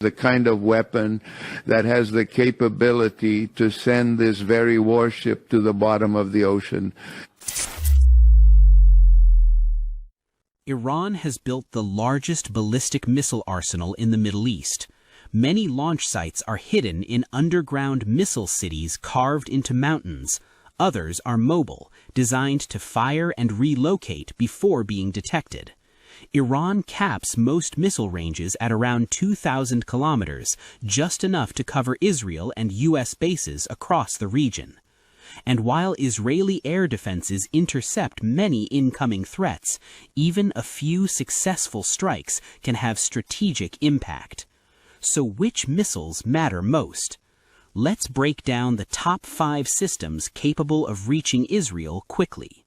the kind of weapon that has the capability to send this very warship to the bottom of the ocean. Iran has built the largest ballistic missile arsenal in the Middle East. Many launch sites are hidden in underground missile cities carved into mountains. Others are mobile, designed to fire and relocate before being detected. Iran caps most missile ranges at around 2,000 kilometers, just enough to cover Israel and U.S. bases across the region. And while Israeli air defenses intercept many incoming threats, even a few successful strikes can have strategic impact. So which missiles matter most? Let's break down the top 5 systems capable of reaching Israel quickly.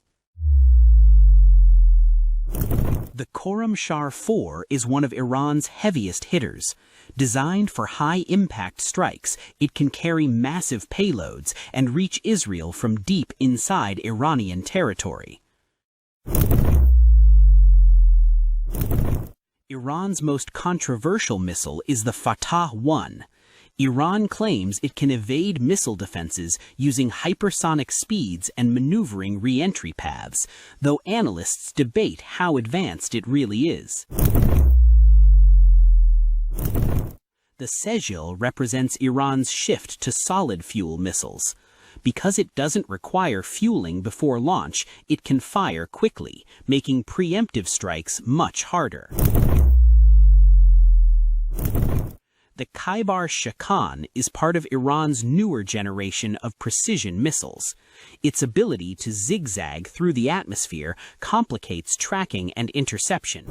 The Khorramshahr 4 is one of Iran's heaviest hitters. Designed for high-impact strikes, it can carry massive payloads and reach Israel from deep inside Iranian territory. Iran's most controversial missile is the Fatah-1. Iran claims it can evade missile defenses using hypersonic speeds and maneuvering re-entry paths, though analysts debate how advanced it really is. The Sejil represents Iran's shift to solid-fuel missiles. Because it doesn't require fueling before launch, it can fire quickly, making preemptive strikes much harder. The Khaibar Shakan is part of Iran's newer generation of precision missiles. Its ability to zigzag through the atmosphere complicates tracking and interception.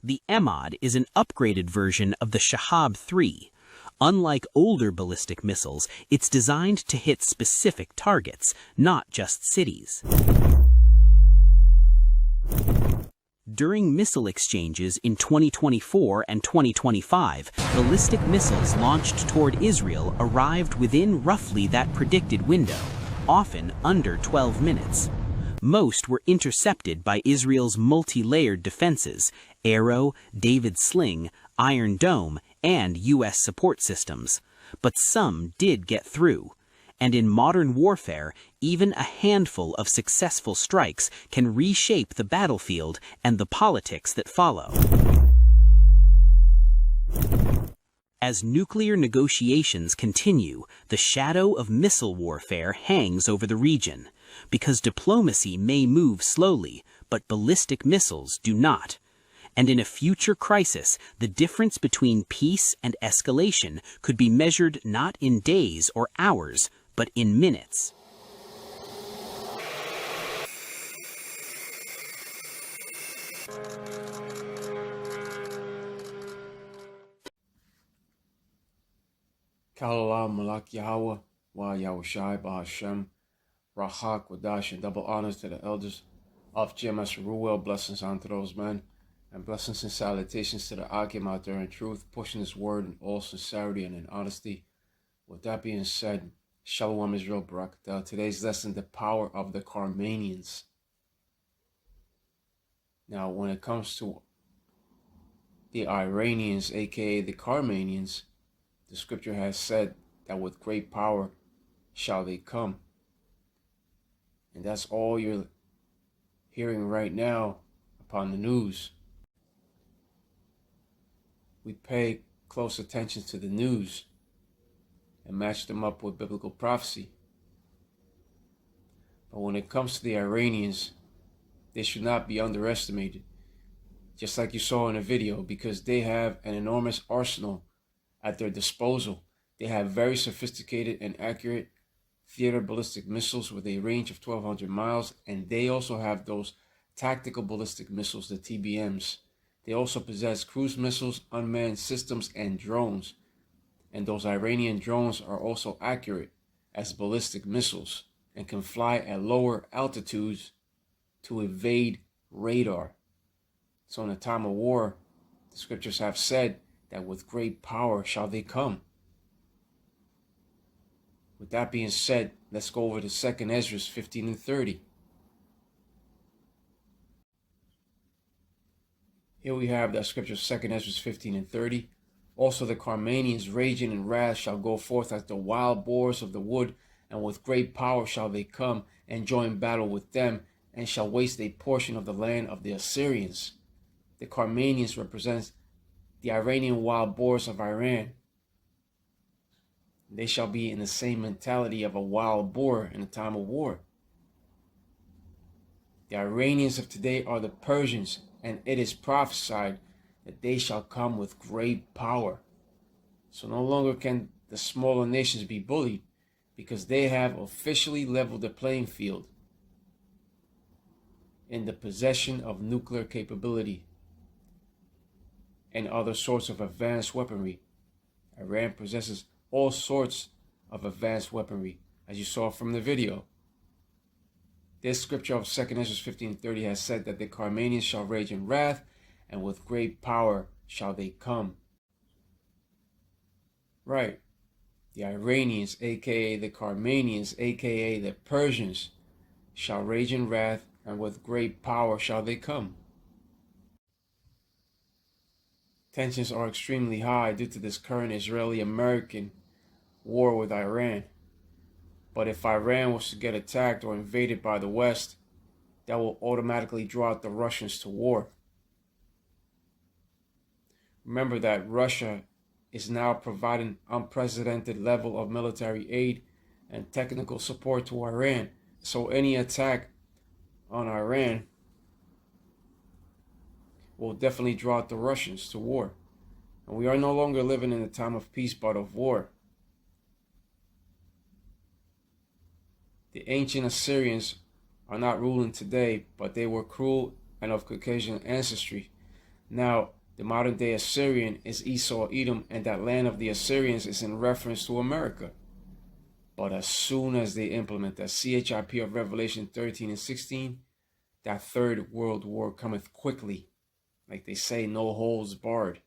The Emad is an upgraded version of the Shahab 3. Unlike older ballistic missiles, it's designed to hit specific targets, not just cities. During missile exchanges in 2024 and 2025, ballistic missiles launched toward Israel arrived within roughly that predicted window, often under 12 minutes. Most were intercepted by Israel's multi-layered defenses: Arrow, David Sling, Iron Dome, and U.S. support systems. But some did get through. And in modern warfare, even a handful of successful strikes can reshape the battlefield and the politics that follow. As nuclear negotiations continue, the shadow of missile warfare hangs over the region, because diplomacy may move slowly, but ballistic missiles do not. And in a future crisis, the difference between peace and escalation could be measured not in days or hours, but in minutes. Kalala Malak Yahweh, Wa Yahushai Bahashem, Rahak Wadash, and double honors to the elders of GMS Ruel. Blessings unto those men, and blessings and salutations to the Akim out there in truth, pushing this word in all sincerity and in honesty. With that being said, Shalom Israel Barakatah. Today's lesson, the power of the Carmanians. Now, when it comes to the Iranians, aka the Carmanians, the scripture has said that with great power shall they come. And that's all you're hearing right now upon the news. We pay close attention to the news and match them up with biblical prophecy. But when it comes to the Iranians, they should not be underestimated, just like you saw in the video, because they have an enormous arsenal at their disposal. They have very sophisticated and accurate theater ballistic missiles with a range of 1,200 miles, and they also have those tactical ballistic missiles, the TBMs. They also possess cruise missiles, unmanned systems, and drones. And those Iranian drones are also accurate as ballistic missiles and can fly at lower altitudes to evade radar. So in a time of war, the scriptures have said that with great power shall they come. With that being said, let's go over to 2 Esdras 15 and 30. Here we have that scripture, 2 Esdras 15 and 30. Also the Carmanians raging in wrath shall go forth as the wild boars of the wood, and with great power shall they come and join battle with them, and shall waste a portion of the land of the Assyrians. The Carmanians represents the Iranian wild boars of Iran. They shall be in the same mentality of a wild boar in a time of war. The Iranians of today are the Persians, and it is prophesied that they shall come with great power. So no longer can the smaller nations be bullied, because they have officially leveled the playing field in the possession of nuclear capability and other sorts of advanced weaponry. Iran possesses all sorts of advanced weaponry, as you saw from the video. This scripture of 2 Esdras 15:30 has said that the Carmanians shall rage in wrath, and with great power shall they come. Right. The Iranians, aka the Carmanians, aka the Persians, shall rage in wrath, and with great power shall they come. Tensions are extremely high due to this current Israeli-American war with Iran. But if Iran was to get attacked or invaded by the West, that will automatically draw out the Russians to war. Remember that Russia is now providing unprecedented level of military aid and technical support to Iran. So any attack on Iran will definitely draw out the Russians to war. And we are no longer living in a time of peace but of war. The ancient Assyrians are not ruling today, but they were cruel and of Caucasian ancestry. Now, the modern day Assyrian is Esau, Edom, and that land of the Assyrians is in reference to America. But as soon as they implement the CHIP of Revelation 13 and 16, that third world war cometh quickly. Like they say, no holds barred.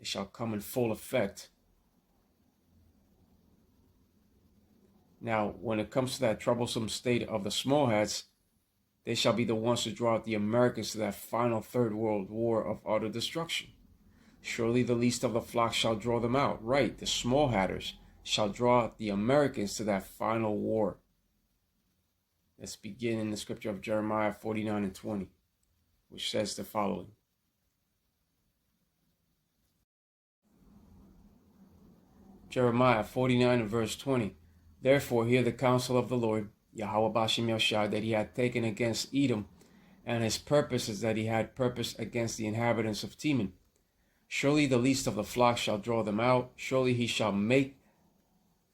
It shall come in full effect. Now, when it comes to that troublesome state of the small hats, they shall be the ones to draw out the Americans to that final third world war of utter destruction. Surely the least of the flock shall draw them out. Right, the small hatters shall draw out the Americans to that final war. Let's begin in the scripture of Jeremiah 49 and 20, which says the following. Jeremiah 49 and verse 20. Therefore hear the counsel of the Lord, Yahweh Bashem Yahushua, that he had taken against Edom, and his purpose is that he had purpose against the inhabitants of Teman. Surely the least of the flock shall draw them out. Surely he shall make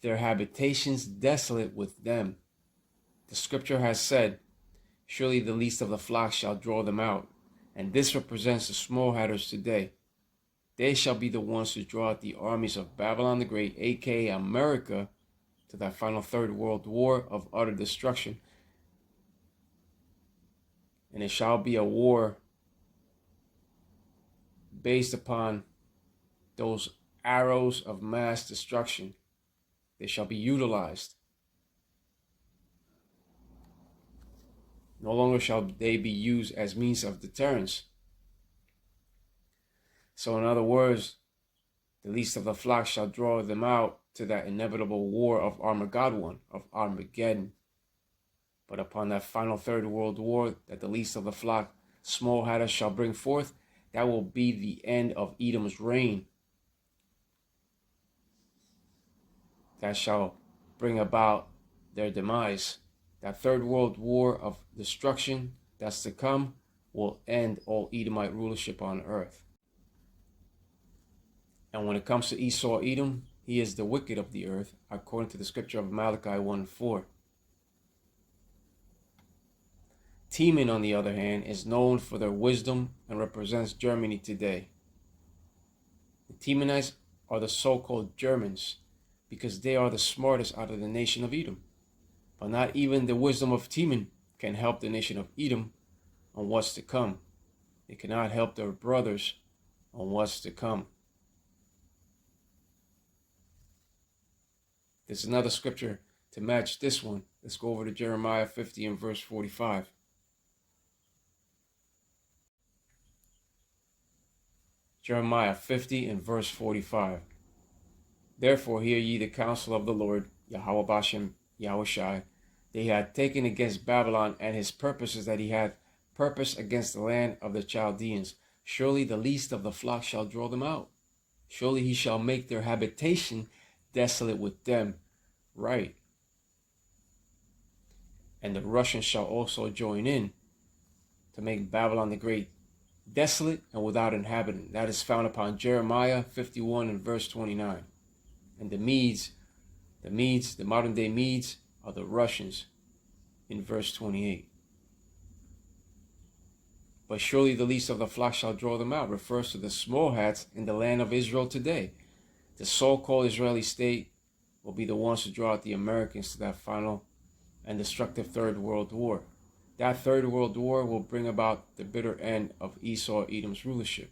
their habitations desolate with them. The scripture has said, surely the least of the flock shall draw them out. And this represents the small hatters today. They shall be the ones to draw out the armies of Babylon the Great, aka America, to that final third world war of utter destruction. And it shall be a war based upon those arrows of mass destruction. They shall be utilized. No longer shall they be used as means of deterrence. So in other words, the least of the flock shall draw them out to that inevitable war of Armageddon, of Armageddon. But upon that final third world war that the least of the flock, small hatters, shall bring forth, that will be the end of Edom's reign. That shall bring about their demise. That third world war of destruction that's to come will end all Edomite rulership on earth. And when it comes to Esau, Edom, he is the wicked of the earth, according to the scripture of Malachi 1:4. Teman, on the other hand, is known for their wisdom and represents Germany today. The Temanites are the so-called Germans because they are the smartest out of the nation of Edom. But not even the wisdom of Teman can help the nation of Edom on what's to come. They cannot help their brothers on what's to come. There's another scripture to match this one. Let's go over to Jeremiah 50 and verse 45. Jeremiah 50 and verse 45. Therefore hear ye the counsel of the Lord, Yahweh Bashem, Yahweh Shai, that he had taken against Babylon, and his purposes that he had purpose against the land of the Chaldeans. Surely the least of the flock shall draw them out. Surely he shall make their habitation desolate with them. Right. And the Russians shall also join in to make Babylon the Great desolate and without inhabitant. That is found upon Jeremiah 51 and verse 29. And the modern day Medes are the Russians in verse 28. But surely the least of the flock shall draw them out refers to the small hats in the land of Israel today. The so-called Israeli state will be the ones to draw out the Americans to that final and destructive Third World War. That Third World War will bring about the bitter end of Esau, Edom's rulership.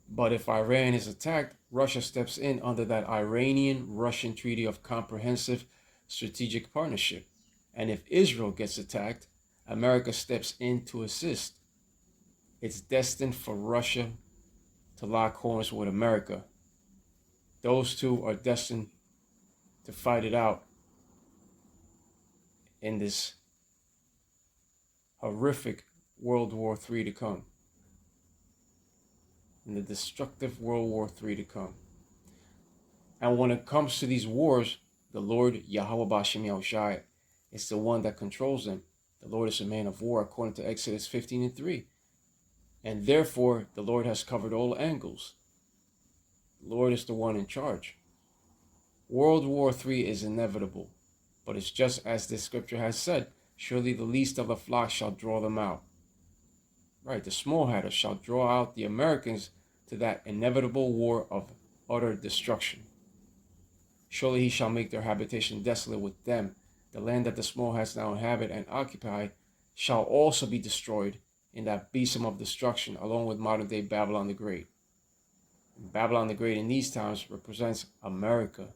But if Iran is attacked, Russia steps in under that Iranian-Russian Treaty of Comprehensive Strategic Partnership. And if Israel gets attacked, America steps in to assist. It's destined for Russia to lock horns with America. Those two are destined to fight it out in this horrific World War III to come. In the destructive World War III to come. And when it comes to these wars, the Lord Yahweh Bashem Yahushai is the one that controls them. The Lord is a man of war, according to Exodus 15 and 3. And therefore, the Lord has covered all angles. The Lord is the one in charge. World War III is inevitable, but it's just as this scripture has said, surely the least of the flock shall draw them out. Right, the small hatters shall draw out the Americans to that inevitable war of utter destruction. Surely he shall make their habitation desolate with them. The land that the small hats now inhabit and occupy shall also be destroyed in that besom of destruction, along with modern-day Babylon the Great. And Babylon the Great in these times represents America.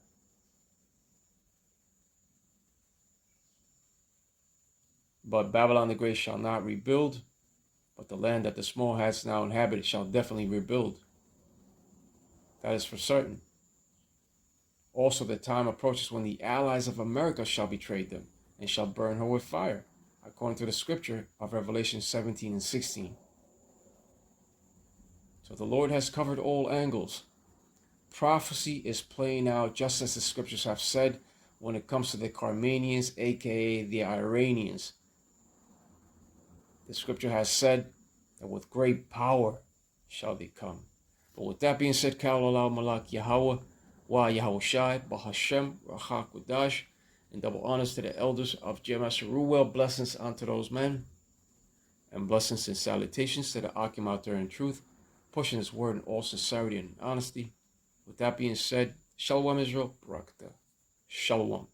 But Babylon the Great shall not rebuild, but the land that the small hats now inhabit shall definitely rebuild. That is for certain. Also, the time approaches when the allies of America shall betray them and shall burn her with fire, according to the scripture of Revelation 17 and 16. So the Lord has covered all angles. Prophecy is playing out just as the scriptures have said when it comes to the Carmanians, aka the Iranians. The scripture has said that with great power shall they come. But with that being said, Ka'alallah Malak Yahweh, Wa Yahweh Shai, Bahashem, Rachak Wadash, and double honors to the elders of GMS Ruwell, blessings unto those men, and blessings and salutations to the Akim out there in truth, pushing his word in all sincerity and honesty. With that being said, Shalom Israel, Barakatah. Shalom.